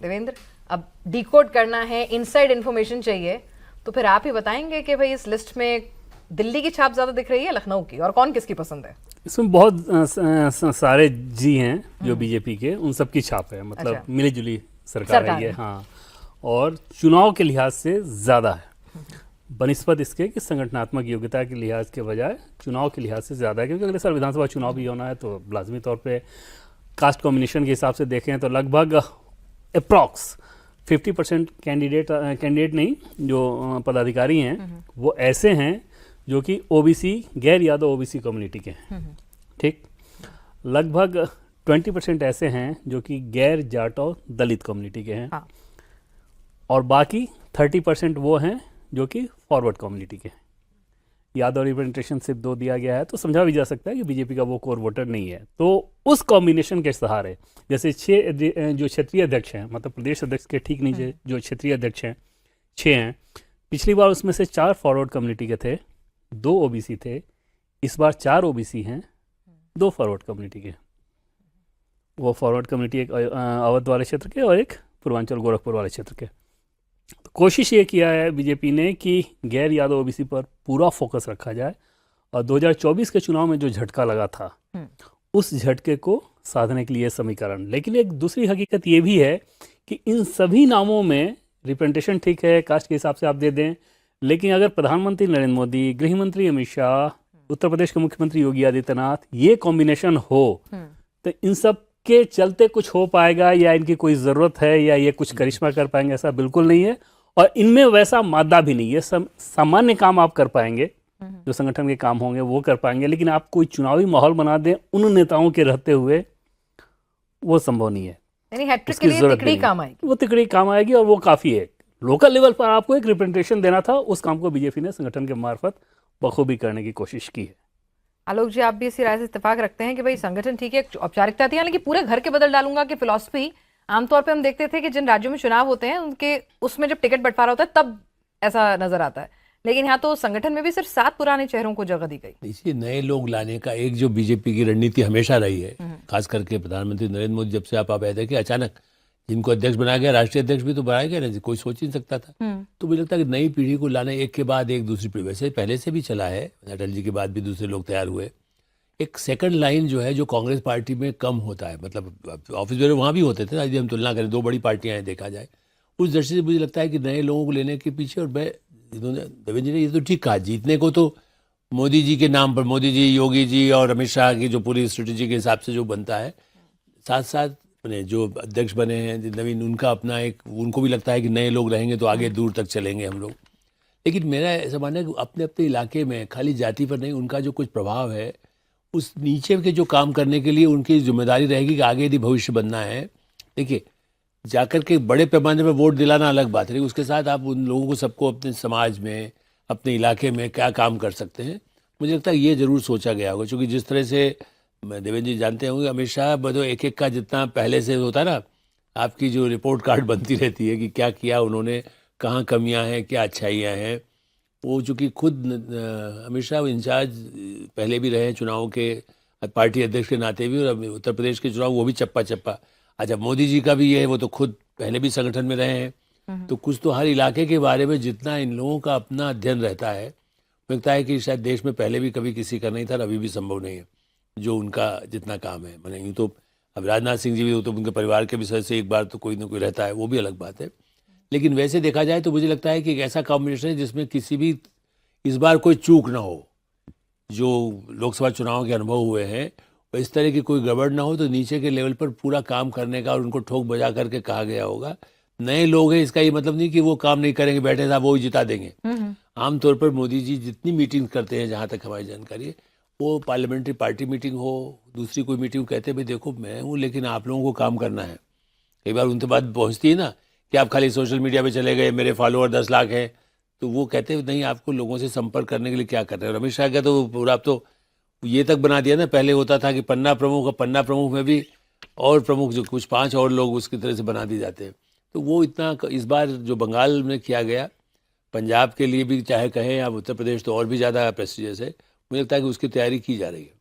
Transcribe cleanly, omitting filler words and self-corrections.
देवेंद्र, अब डिकोड करना है, इनसाइड इन्फॉर्मेशन चाहिए, तो फिर आप ही बताएंगे कि भाई इस लिस्ट में दिल्ली की छाप ज्यादा दिख रही है लखनऊ की, और कौन किसकी पसंद है? इसमें बहुत सारे जी हैं जो बीजेपी के, उन सब की छाप है, मतलब अच्छा। मिली जुली सरकार है ये। हाँ, और चुनाव के लिहाज से ज़्यादा है बनिस्बत इसके कि संगठनात्मक योग्यता के लिहाज के बजाय चुनाव के लिहाज से ज़्यादा है, क्योंकि अगले साल विधानसभा चुनाव भी होना है, तो लाजमी तौर पे कास्ट कॉम्बिनेशन के हिसाब से देखें तो लगभग अप्रॉक्स 50% कैंडिडेट नहीं, जो पदाधिकारी हैं वो ऐसे हैं जो कि ओबीसी, गैर यादव ओबीसी कम्युनिटी के हैं। ठीक, लगभग 20% ऐसे हैं जो कि गैर जाटो दलित कम्युनिटी के हैं। हाँ। और बाकी 30% वो हैं जो कि फॉरवर्ड कम्युनिटी के हैं। यादव रिप्रेजेंटेशन सिर्फ 2 दिया गया है, तो समझा भी जा सकता है कि बीजेपी का वो कोर वोटर नहीं है। तो उस कॉम्बिनेशन के सहारे, जैसे 6 जो क्षेत्रीय अध्यक्ष हैं, मतलब प्रदेश अध्यक्ष के ठीक नीचे जो क्षेत्रीय अध्यक्ष हैं 6 हैं, पिछली बार उसमें से 4 फॉरवर्ड कम्युनिटी के थे, 2 ओबीसी थे। इस बार 4 ओबीसी हैं, 2 फॉरवर्ड कम्युनिटी के। वो फॉरवर्ड कम्युनिटी एक अवध वाले क्षेत्र के और एक पूर्वांचल गोरखपुर वाले क्षेत्र के। तो कोशिश ये किया है बीजेपी ने कि गैर यादव ओबीसी पर पूरा फोकस रखा जाए, और 2024 के चुनाव में जो झटका लगा था उस झटके को साधने के लिए समीकरण। लेकिन एक दूसरी हकीकत ये भी है कि इन सभी नामों में रिप्रेजेंटेशन ठीक है, कास्ट के हिसाब से आप दे दें, लेकिन अगर प्रधानमंत्री नरेंद्र मोदी, गृह मंत्री अमित शाह, उत्तर प्रदेश के मुख्यमंत्री योगी आदित्यनाथ, ये कॉम्बिनेशन हो तो इन सब के चलते कुछ हो पाएगा या इनकी कोई ज़रूरत है या ये कुछ करिश्मा कर पाएंगे, ऐसा बिल्कुल नहीं है। और इनमें वैसा मादा भी नहीं है। सामान्य काम आप कर पाएंगे, जो संगठन के काम होंगे वो कर पाएंगे, लेकिन आप कोई चुनावी माहौल बना दें उन नेताओं के रहते हुए, वो संभव नहीं है। यानी हैट्रिक के लिए तिकड़ी काम आएगी, वो तिकड़ी काम आएगी, और वो काफ़ी है। लोकल लेवल पर आपको एक रिप्रेजेंटेशन देना था, उस काम को बीजेपी ने संगठन के मार्फत बखूबी करने की कोशिश की है। आलोक जी, आप भी इसी राय से इत्तेफाक रखते हैं कि भाई संगठन ठीक है, औपचारिकता थी, हालांकि पूरे घर के बदल डालूंगा कि फिलॉसफी आमतौर पे हम देखते थे कि जिन राज्यों में चुनाव होते हैं उनके उसमें जब टिकट बंटवारा होता है तब ऐसा नजर आता है, लेकिन यहाँ तो संगठन में भी सिर्फ 7 पुराने चेहरों को जगह दी गई। इसी नए लोग लाने का एक जो बीजेपी की रणनीति हमेशा रही है, खास करके प्रधानमंत्री नरेंद्र मोदी जब से आप आए थे कि अचानक जिनको अध्यक्ष बनाया गया, राष्ट्रीय अध्यक्ष भी तो बनाया गया ना, कोई सोच नहीं सकता था। तो मुझे लगता है कि नई पीढ़ी को लाना, एक के बाद एक दूसरी पीढ़ी, वैसे पहले से भी चला है, अटल जी के बाद भी दूसरे लोग तैयार हुए। एक सेकंड लाइन जो है, जो कांग्रेस पार्टी में कम होता है, मतलब ऑफिस ब्यूरो वहाँ भी होते थे ना, यदि हम तुलना करें 2 बड़ी पार्टियां हैं देखा जाए, उस दृष्टि से मुझे लगता है कि नए लोगों को लेने के पीछे, और देवेंद्र जी ने ये तो ठीक कहा, जीतने को तो मोदी जी के नाम पर, मोदी जी, योगी जी और अमित शाह की जो पूरी स्ट्रेटेजी के हिसाब से जो बनता है, साथ साथ जो अध्यक्ष बने हैं नवीन, उनका अपना एक, उनको भी लगता है कि नए लोग रहेंगे तो आगे दूर तक चलेंगे हम लोग। लेकिन मेरा ऐसा मानना है कि अपने अपने इलाके में खाली जाति पर नहीं, उनका जो कुछ प्रभाव है उस नीचे के जो काम करने के लिए उनकी जिम्मेदारी रहेगी कि आगे यदि भविष्य बनना है। देखिए, जाकर के बड़े पैमाने पर वोट दिलाना अलग बात है, उसके साथ आप उन लोगों को सबको अपने समाज में, अपने इलाके में क्या काम कर सकते हैं, मुझे लगता है ये जरूर सोचा गया होगा। क्योंकि जिस तरह से देवेंद्र जी जानते होंगे, अमित शाह बदो एक एक का जितना पहले से होता है ना, आपकी जो रिपोर्ट कार्ड बनती रहती है कि क्या किया उन्होंने, कहाँ कमियाँ हैं, क्या अच्छाइयाँ हैं, वो चूँकि खुद अमित शाह इंचार्ज पहले भी रहे चुनाव के, पार्टी अध्यक्ष के नाते भी, और उत्तर प्रदेश के चुनाव वो भी चप्पा चप्पा। अच्छा, मोदी जी का भी ये है, वो तो खुद पहले भी संगठन में रहे हैं, तो कुछ तो हर इलाके के बारे में जितना इन लोगों का अपना अध्ययन रहता है, लगता है कि शायद देश में पहले भी कभी किसी का नहीं था, अभी भी संभव नहीं है जो उनका जितना काम है। मैंने यूँ तो अब राजनाथ सिंह जी भी तो उनके परिवार के विषय से एक बार तो कोई ना कोई रहता है, वो भी अलग बात है। लेकिन वैसे देखा जाए तो मुझे लगता है कि एक ऐसा कॉम्बिनेशन है जिसमें किसी भी इस बार कोई चूक ना हो। जो लोकसभा चुनाव के अनुभव हुए हैं इस तरह की कोई गड़बड़ ना हो, तो नीचे के लेवल पर पूरा काम करने का और उनको ठोक बजा करके कहा गया होगा। नए लोग हैं, इसका ये मतलब नहीं कि वो काम नहीं करेंगे, बैठे साहब वो ही जिता देंगे। आमतौर पर मोदी जी जितनी मीटिंग करते हैं, जहाँ तक हमारी जानकारी है, वो पार्लियामेंट्री पार्टी मीटिंग हो, दूसरी कोई मीटिंग, कहते भाई देखो मैं हूँ लेकिन आप लोगों को काम करना है। कई बार उनके बात पहुँचती है ना कि आप खाली सोशल मीडिया पे चले गए, मेरे फॉलोअर 10 लाख हैं, तो वो कहते हैं नहीं, आपको लोगों से संपर्क करने के लिए क्या कर रहे हैं। अमित शाह का तो पूरा अब तो ये तक बना दिया ना, पहले होता था कि पन्ना प्रमुख में भी और प्रमुख जो कुछ 5 और लोग उसकी तरह से बना दिए जाते हैं। तो वो इतना इस बार जो बंगाल में किया गया, पंजाब के लिए भी चाहे कहें या उत्तर प्रदेश, तो और भी ज़्यादा प्रेस्टिजियस है। मुझे लगता है कि उसकी तैयारी की जा रही है।